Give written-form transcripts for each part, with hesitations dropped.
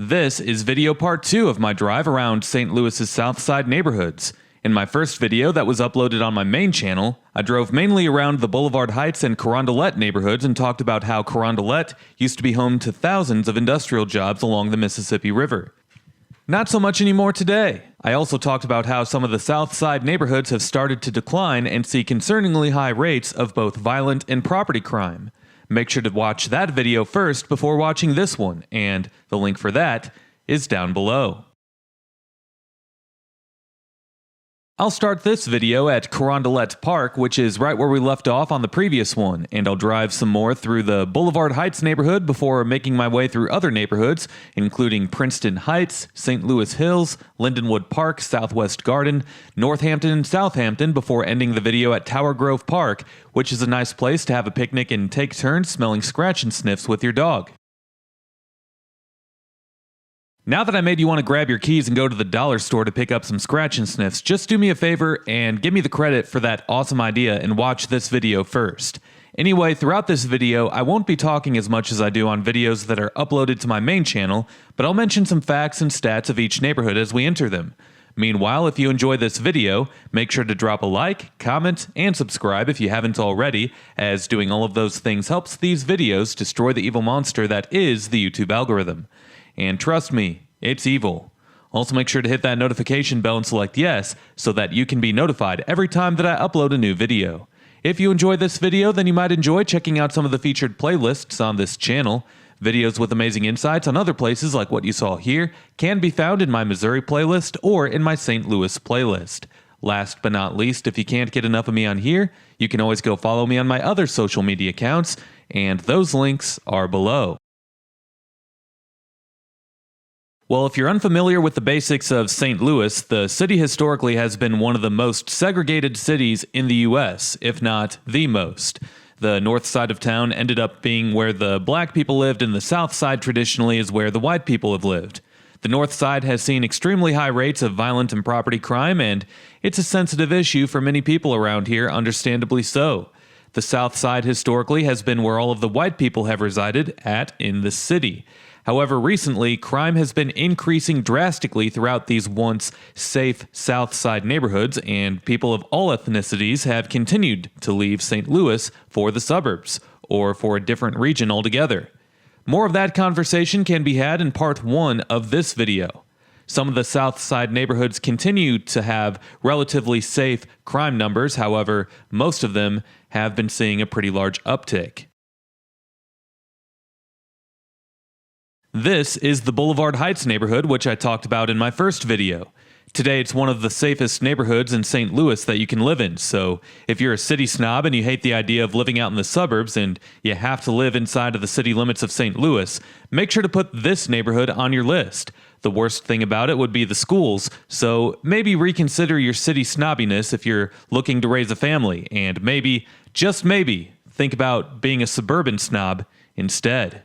This is video part 2 of my drive around St. Louis's South Side neighborhoods. In my first video that was uploaded on my main channel, I drove mainly around the Boulevard Heights and Carondelet neighborhoods and talked about how Carondelet used to be home to thousands of industrial jobs along the Mississippi River. Not so much anymore today. I also talked about how some of the South Side neighborhoods have started to decline and see concerningly high rates of both violent and property crime. Make sure to watch that video first before watching this one, and the link for that is down below. I'll start this video at Carondelet Park, which is right where we left off on the previous one, and I'll drive some more through the Boulevard Heights neighborhood before making my way through other neighborhoods, including Princeton Heights, St. Louis Hills, Lindenwood Park, Southwest Garden, Northampton, and Southampton before ending the video at Tower Grove Park, which is a nice place to have a picnic and take turns smelling scratch and sniffs with your dog. Now that I made you want to grab your keys and go to the dollar store to pick up some scratch and sniffs, just do me a favor and give me the credit for that awesome idea and watch this video first. Anyway, throughout this video, I won't be talking as much as I do on videos that are uploaded to my main channel, but I'll mention some facts and stats of each neighborhood as we enter them. Meanwhile, if you enjoy this video, make sure to drop a like, comment, and subscribe if you haven't already, as doing all of those things helps these videos destroy the evil monster that is the YouTube algorithm. And trust me, it's evil. Also make sure to hit that notification bell and select yes, so that you can be notified every time that I upload a new video. If you enjoyed this video, then you might enjoy checking out some of the featured playlists on this channel. Videos with amazing insights on other places like what you saw here can be found in my Missouri playlist or in my St. Louis playlist. Last but not least, if you can't get enough of me on here, you can always go follow me on my other social media accounts, and those links are below. Well, if you're unfamiliar with the basics of St. Louis, the city historically has been one of the most segregated cities in the U.S., if not the most. The north side of town ended up being where the black people lived, and the south side traditionally is where the white people have lived. The north side has seen extremely high rates of violent and property crime, and it's a sensitive issue for many people around here, understandably so. The south side historically has been where all of the white people have resided in the city. However, recently, crime has been increasing drastically throughout these once safe South Side neighborhoods, and people of all ethnicities have continued to leave St. Louis for the suburbs, or for a different region altogether. More of that conversation can be had in part 1 of this video. Some of the South Side neighborhoods continue to have relatively safe crime numbers, however, most of them have been seeing a pretty large uptick. This is the Boulevard Heights neighborhood, which I talked about in my first video. Today it's one of the safest neighborhoods in St. Louis that you can live in, so if you're a city snob and you hate the idea of living out in the suburbs and you have to live inside of the city limits of St. Louis, make sure to put this neighborhood on your list. The worst thing about it would be the schools, so maybe reconsider your city snobbiness if you're looking to raise a family, and maybe, just maybe, think about being a suburban snob instead.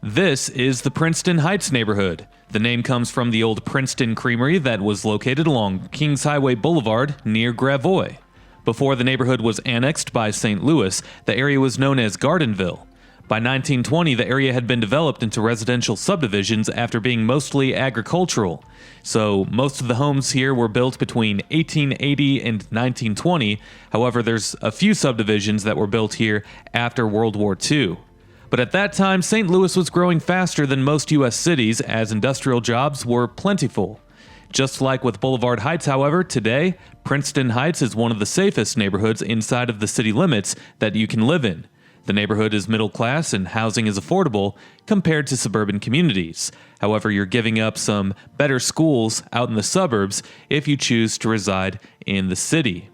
This is the Princeton Heights neighborhood. The name comes from the old Princeton Creamery that was located along Kingshighway Blvd near Gravois. Before the neighborhood was annexed by St. Louis, the area was known as Gardenville. By 1920, the area had been developed into residential subdivisions after being mostly agricultural. So most of the homes here were built between 1880 and 1920. However, there's a few subdivisions that were built here after World War II. But at that time, St. Louis was growing faster than most U.S. cities as industrial jobs were plentiful. Just like with Boulevard Heights, however, today, Princeton Heights is one of the safest neighborhoods inside of the city limits that you can live in. The neighborhood is middle class and housing is affordable compared to suburban communities. However, you're giving up some better schools out in the suburbs if you choose to reside in the city.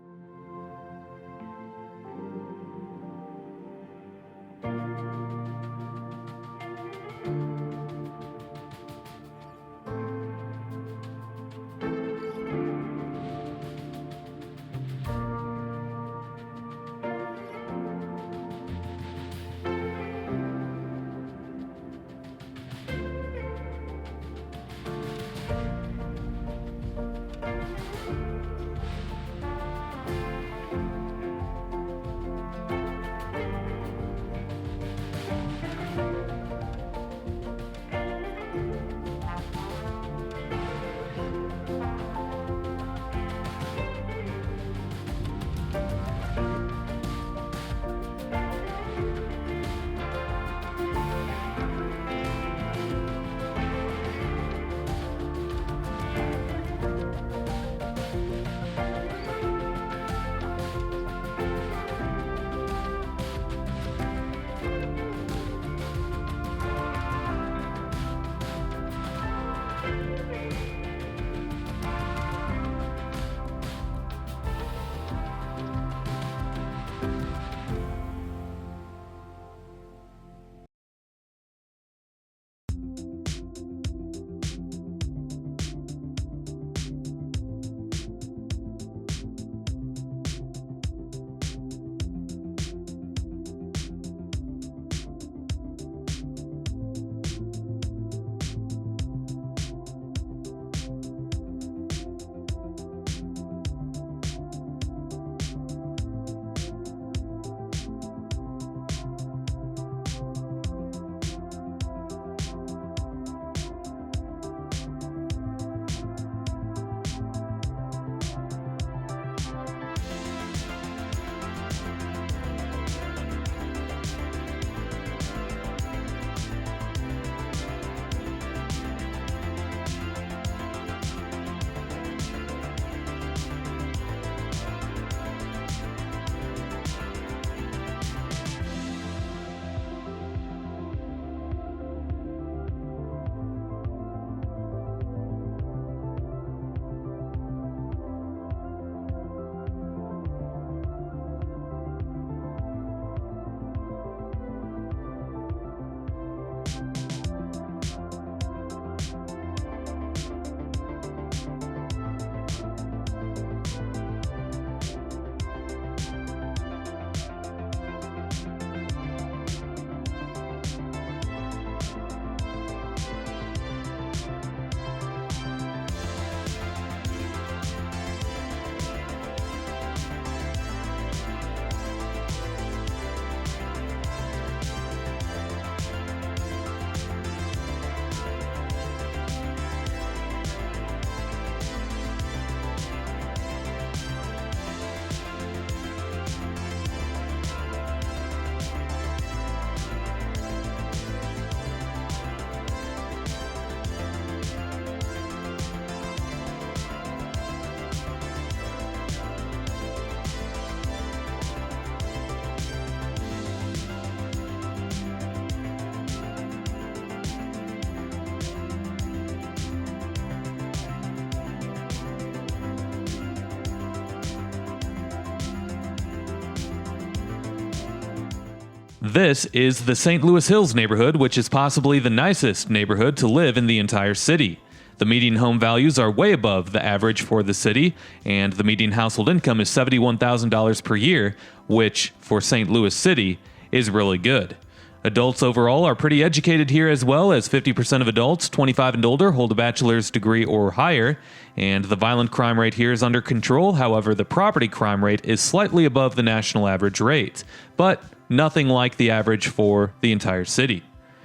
This is the St. Louis Hills neighborhood, which is possibly the nicest neighborhood to live in the entire city. The median home values are way above the average for the city, and the median household income is $71,000 per year, which, for St. Louis City, is really good. Adults overall are pretty educated here as well, as 50% of adults 25 and older hold a bachelor's degree or higher, and the violent crime rate here is under control. However, the property crime rate is slightly above the national average rate, but nothing like the average for the entire city.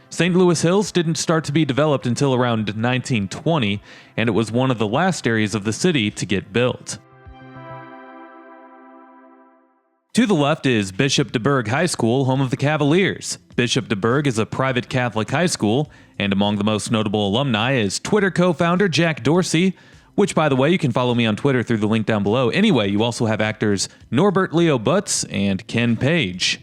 St. Louis Hills didn't start to be developed until around 1920, and it was one of the last areas of the city to get built. To the left is Bishop DuBourg High School, home of the Cavaliers. Bishop DuBourg is a private Catholic high school, and among the most notable alumni is Twitter co-founder Jack Dorsey, which, by the way, you can follow me on Twitter through the link down below. Anyway, you also have actors Norbert Leo Butz and Ken Page.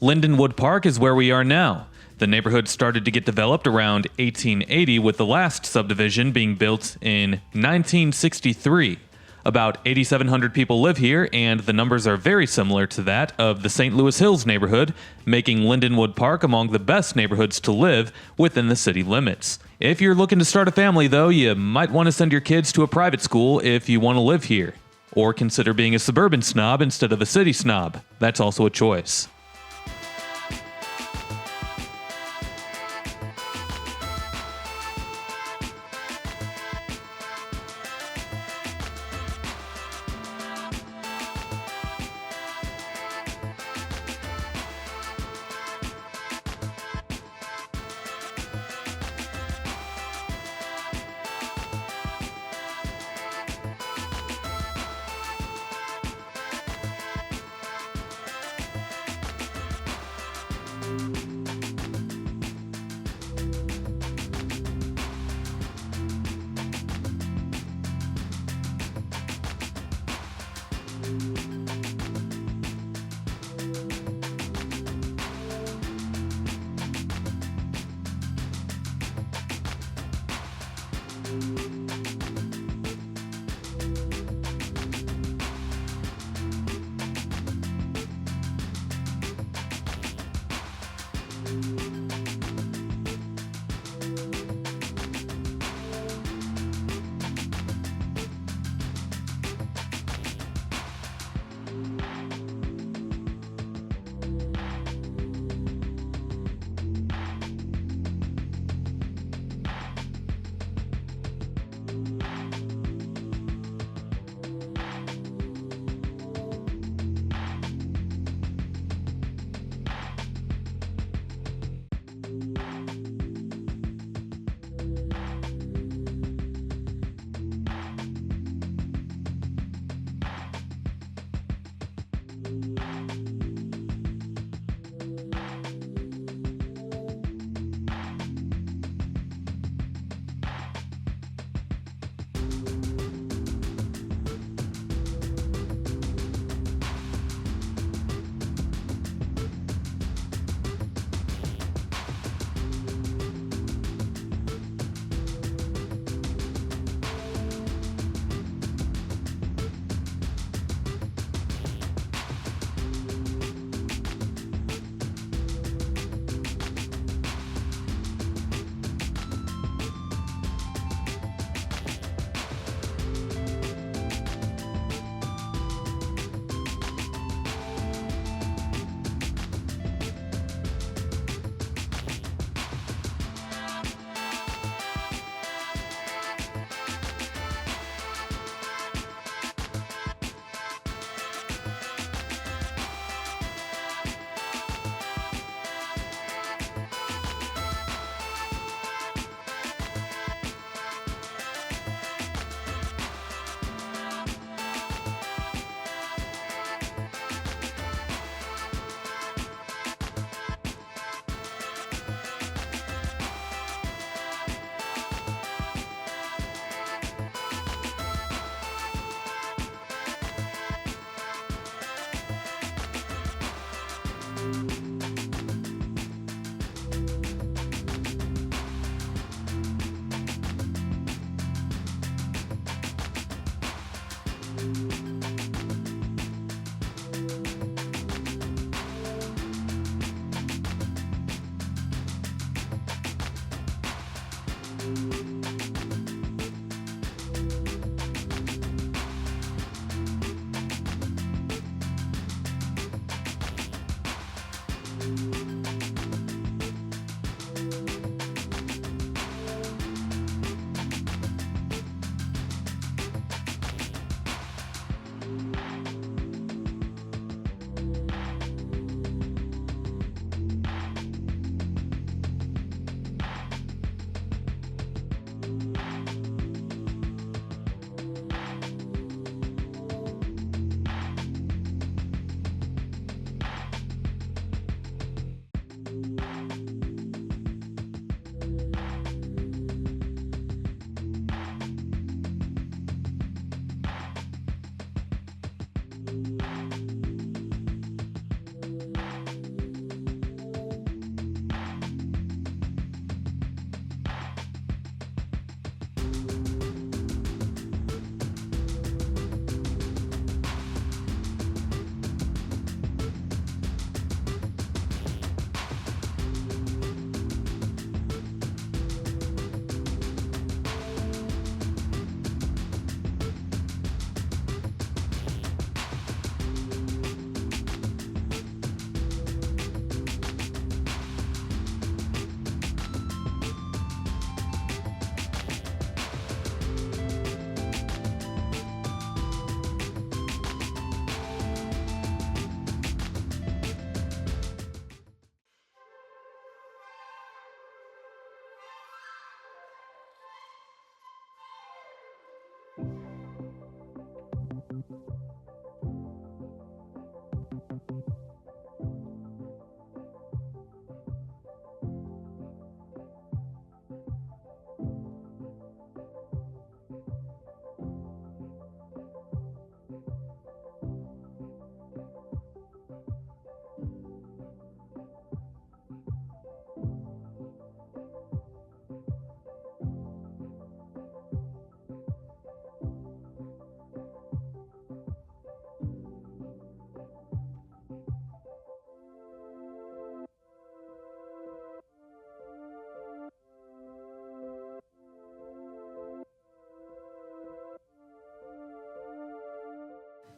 Lindenwood Park is where we are now. The neighborhood started to get developed around 1880, with the last subdivision being built in 1963. About 8,700 people live here, and the numbers are very similar to that of the St. Louis Hills neighborhood, making Lindenwood Park among the best neighborhoods to live within the city limits. If you're looking to start a family, though, you might want to send your kids to a private school if you want to live here. Or consider being a suburban snob instead of a city snob. That's also a choice.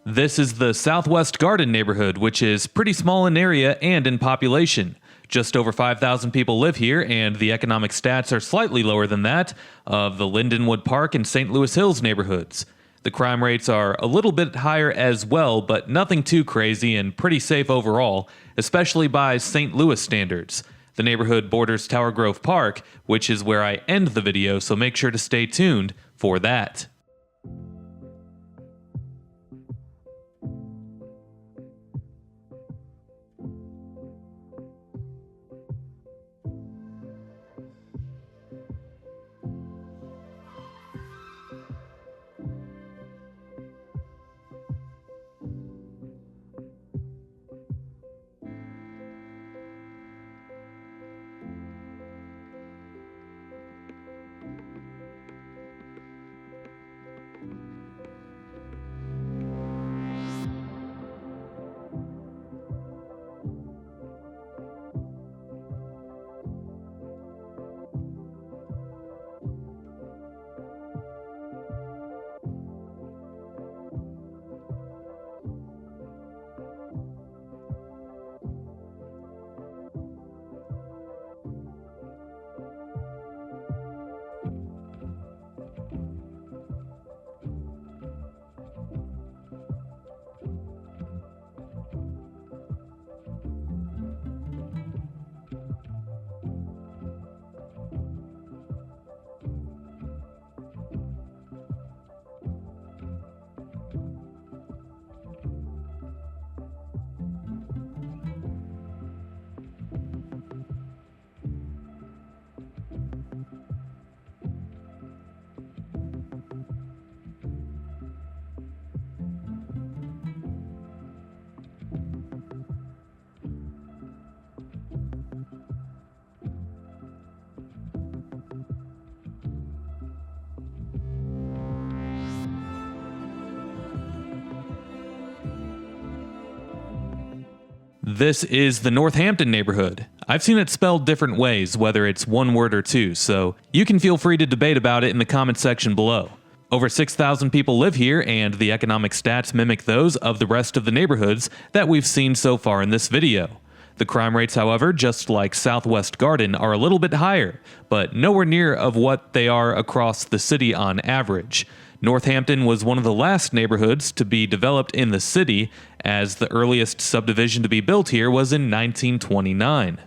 This is the Southwest Garden neighborhood, which is pretty small in area and in population. Just over 5,000 people live here, and the economic stats are slightly lower than that of the Lindenwood Park and St. Louis Hills neighborhoods. The crime rates are a little bit higher as well, but nothing too crazy and pretty safe overall, especially by St. Louis standards. The neighborhood borders Tower Grove Park, which is where I end the video, so make sure to stay tuned for that. This is the Northampton neighborhood. I've seen it spelled different ways, whether it's one word or two, so you can feel free to debate about it in the comment section below. Over 6,000 people live here, and the economic stats mimic those of the rest of the neighborhoods that we've seen so far in this video. The crime rates, however, just like Southwest Garden, are a little bit higher, but nowhere near of what they are across the city on average. Northampton was one of the last neighborhoods to be developed in the city, as the earliest subdivision to be built here was in 1929.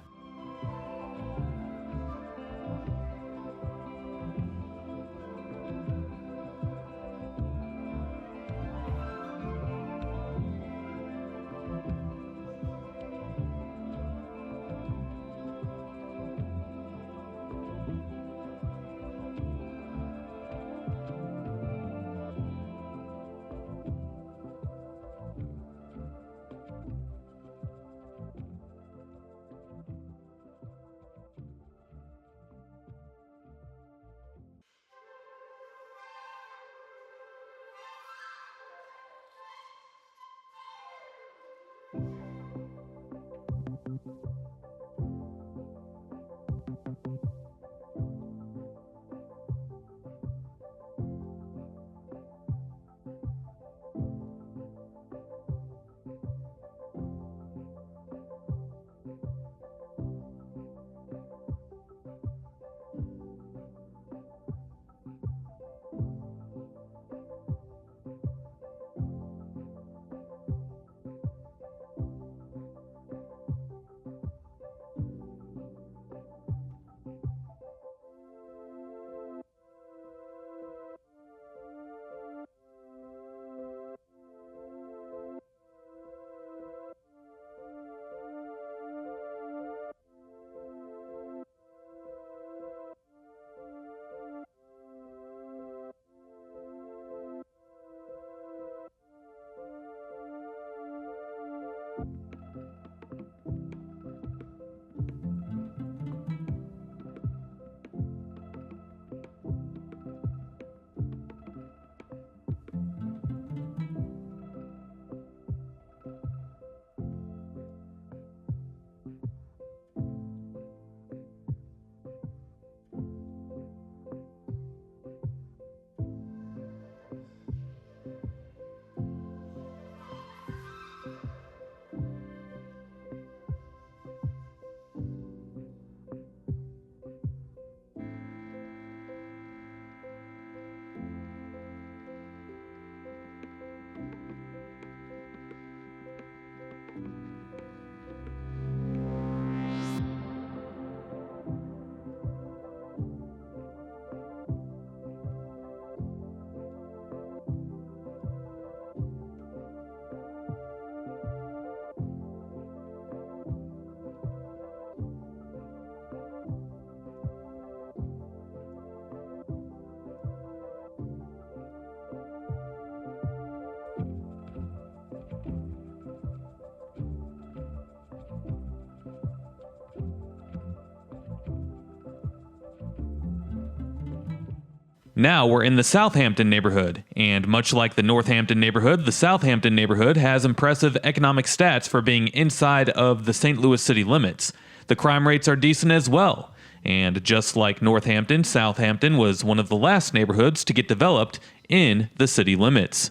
Now we're in the Southampton neighborhood, and much like the Northampton neighborhood, the Southampton neighborhood has impressive economic stats for being inside of the St. Louis city limits. The crime rates are decent as well, and just like Northampton, Southampton was one of the last neighborhoods to get developed in the city limits.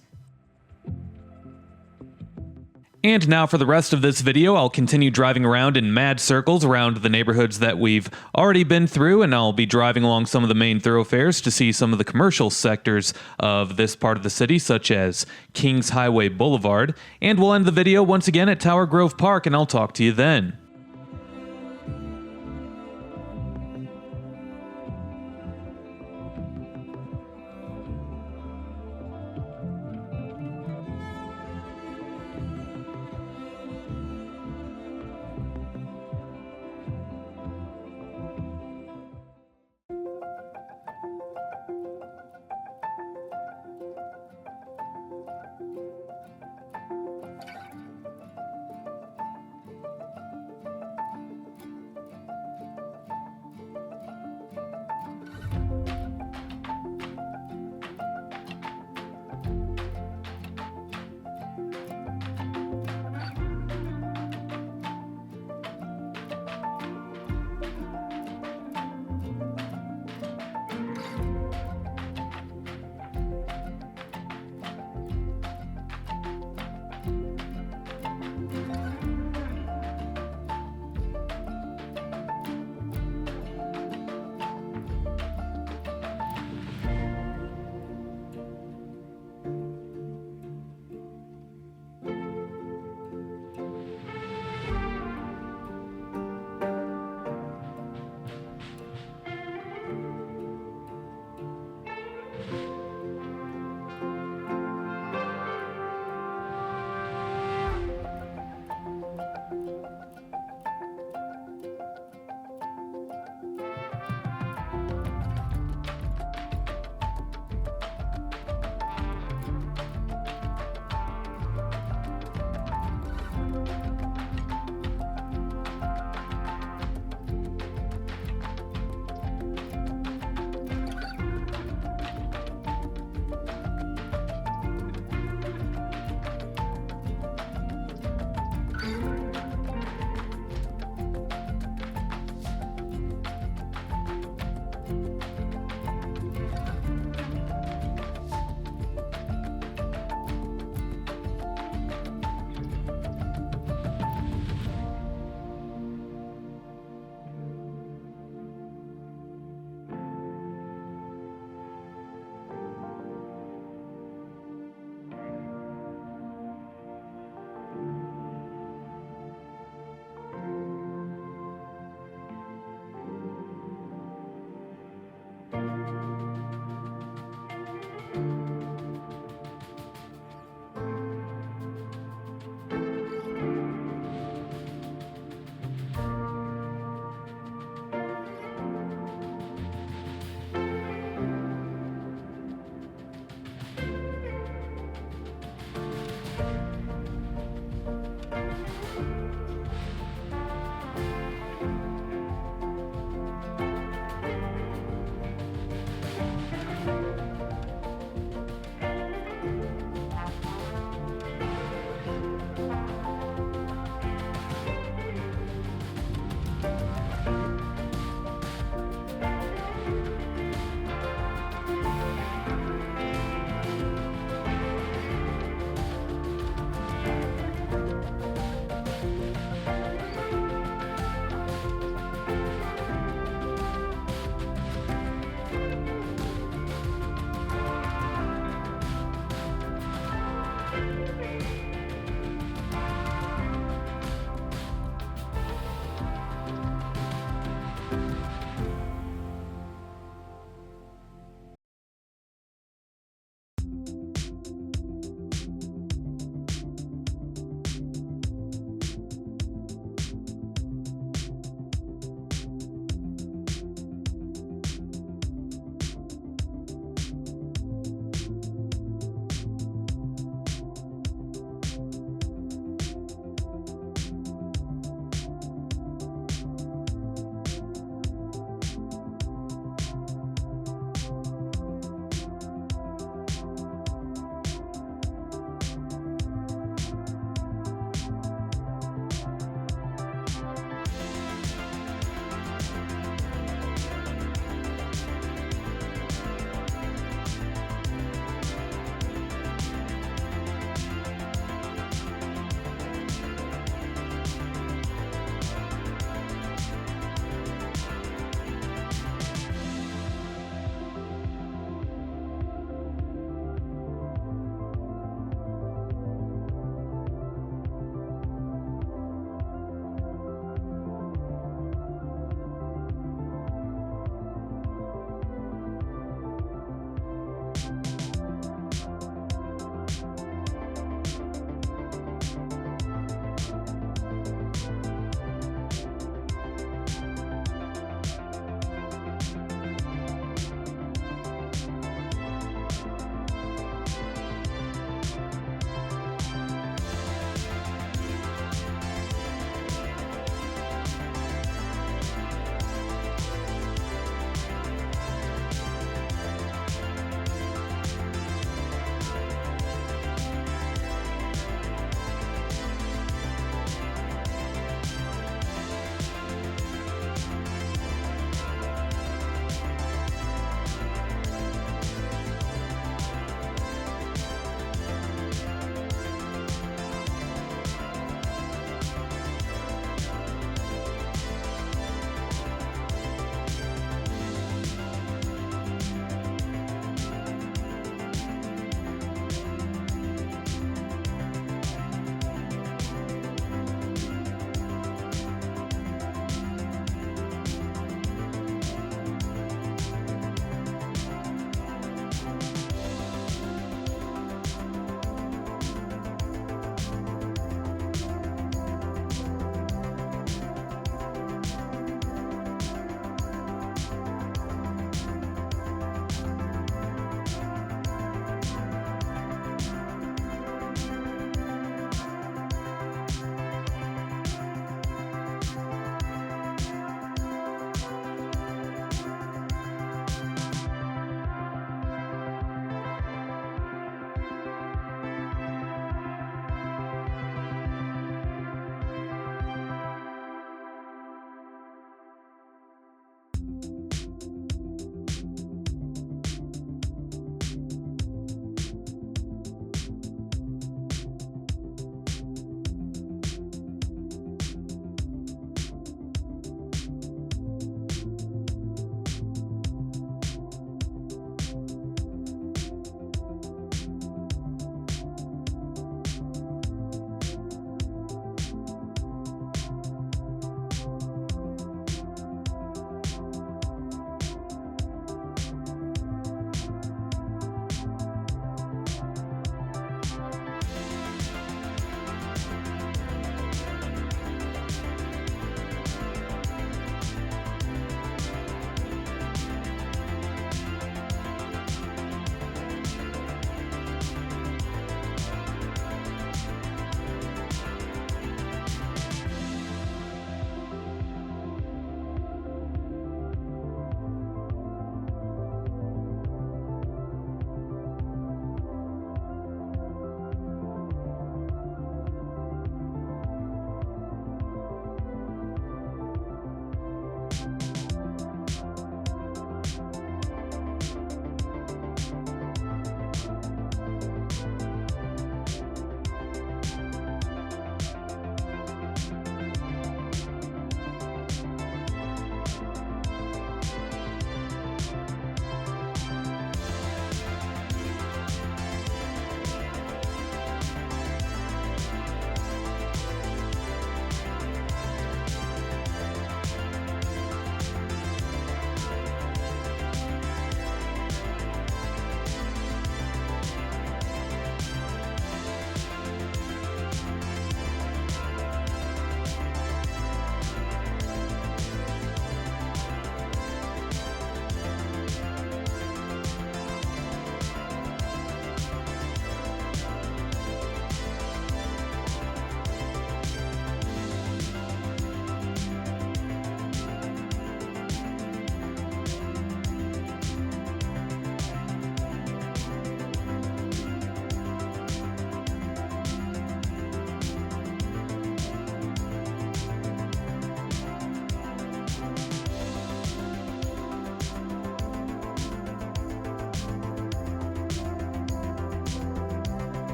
And now for the rest of this video, I'll continue driving around in mad circles around the neighborhoods that we've already been through, and I'll be driving along some of the main thoroughfares to see some of the commercial sectors of this part of the city, such as Kingshighway Blvd, and we'll end the video once again at Tower Grove Park, and I'll talk to you then.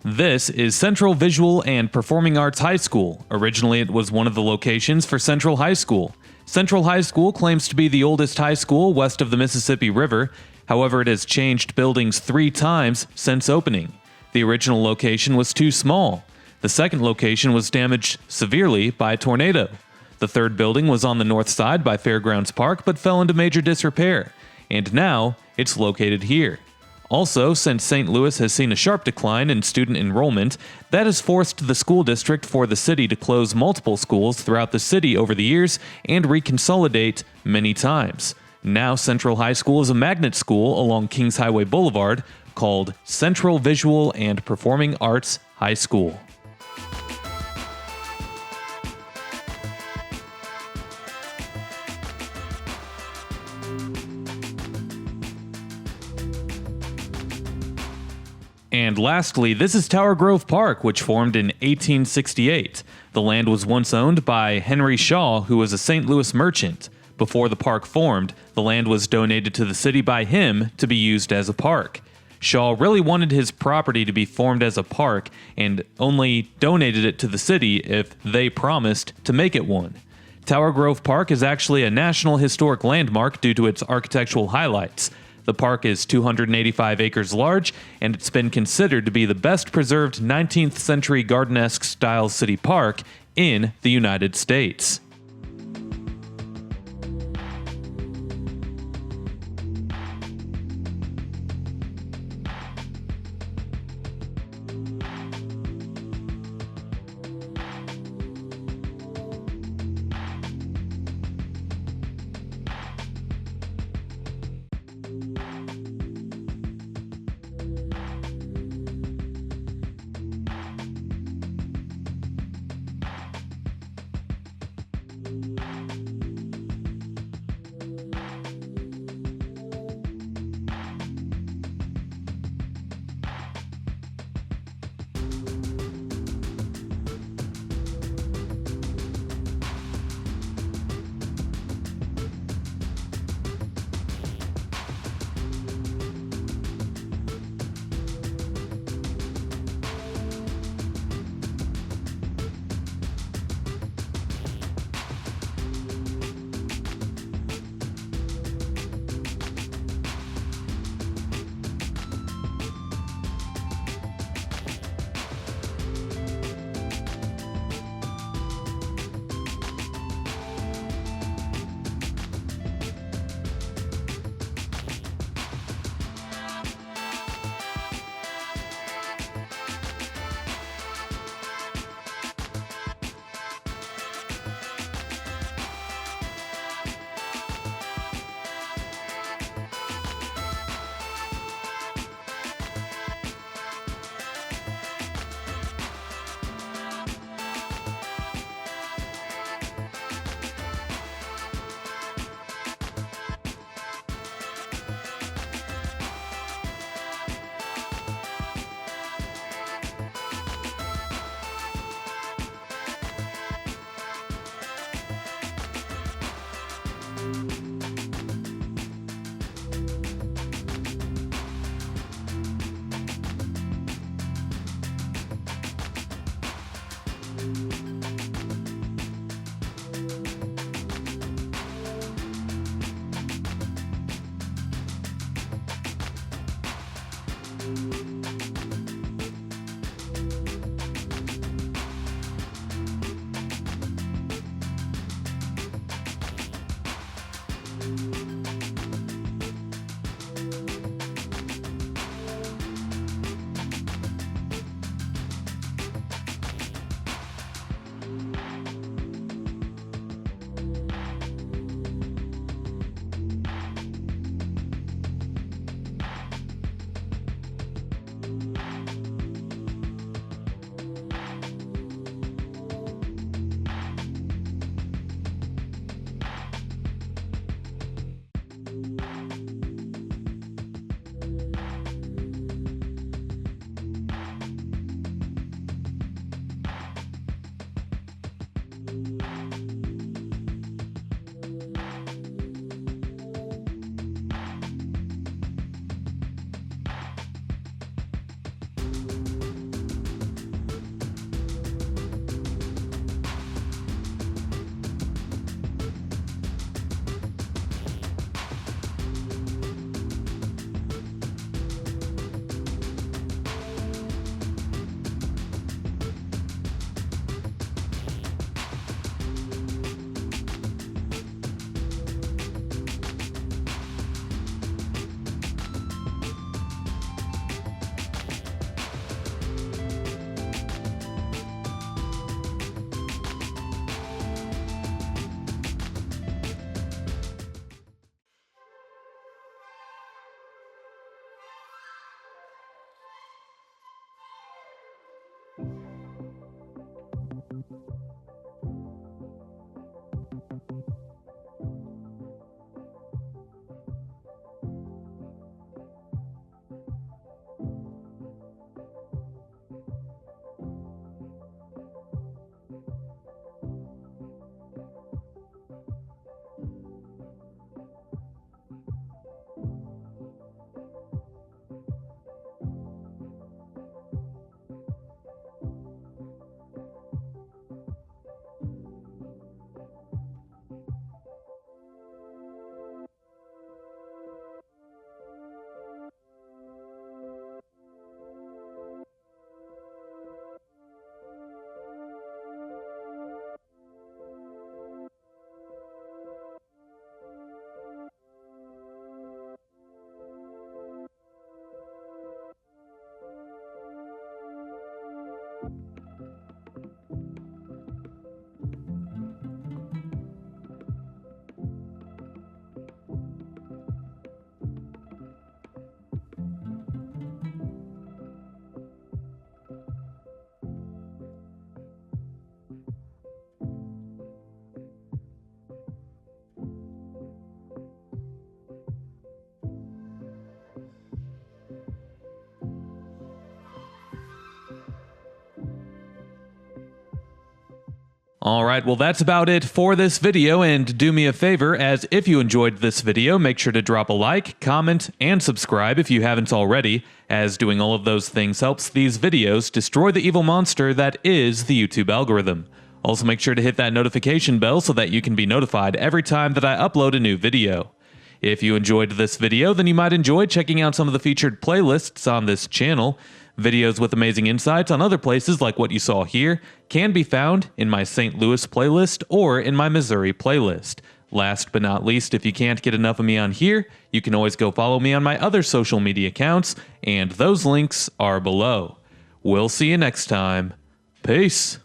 This is Central Visual and Performing Arts High School. Originally, it was one of the locations for Central High School. Central High School claims to be the oldest high school west of the Mississippi River. However, it has changed buildings 3 times since opening. The original location was too small. The second location was damaged severely by a tornado. The third building was on the north side by Fairgrounds Park but fell into major disrepair. And now, it's located here. Also, since St. Louis has seen a sharp decline in student enrollment, that has forced the school district for the city to close multiple schools throughout the city over the years and reconsolidate many times. Now Central High School is a magnet school along Kingshighway Blvd called Central Visual and Performing Arts High School. And lastly, this is Tower Grove Park, which formed in 1868. The land was once owned by Henry Shaw, who was a St. Louis merchant. Before the park formed, the land was donated to the city by him to be used as a park. Shaw really wanted his property to be formed as a park and only donated it to the city if they promised to make it one. Tower Grove Park is actually a National Historic Landmark due to its architectural highlights. The park is 285 acres large, and it's been considered to be the best preserved 19th century garden-esque style city park in the United States. Alright, well that's about it for this video, and do me a favor, as if you enjoyed this video, make sure to drop a like, comment, and subscribe if you haven't already, as doing all of those things helps these videos destroy the evil monster that is the YouTube algorithm. Also make sure to hit that notification bell so that you can be notified every time that I upload a new video. If you enjoyed this video, then you might enjoy checking out some of the featured playlists on this channel. Videos with amazing insights on other places like what you saw here can be found in my St. Louis playlist or in my Missouri playlist. Last but not least, if you can't get enough of me on here, you can always go follow me on my other social media accounts, and those links are below. We'll see you next time. Peace.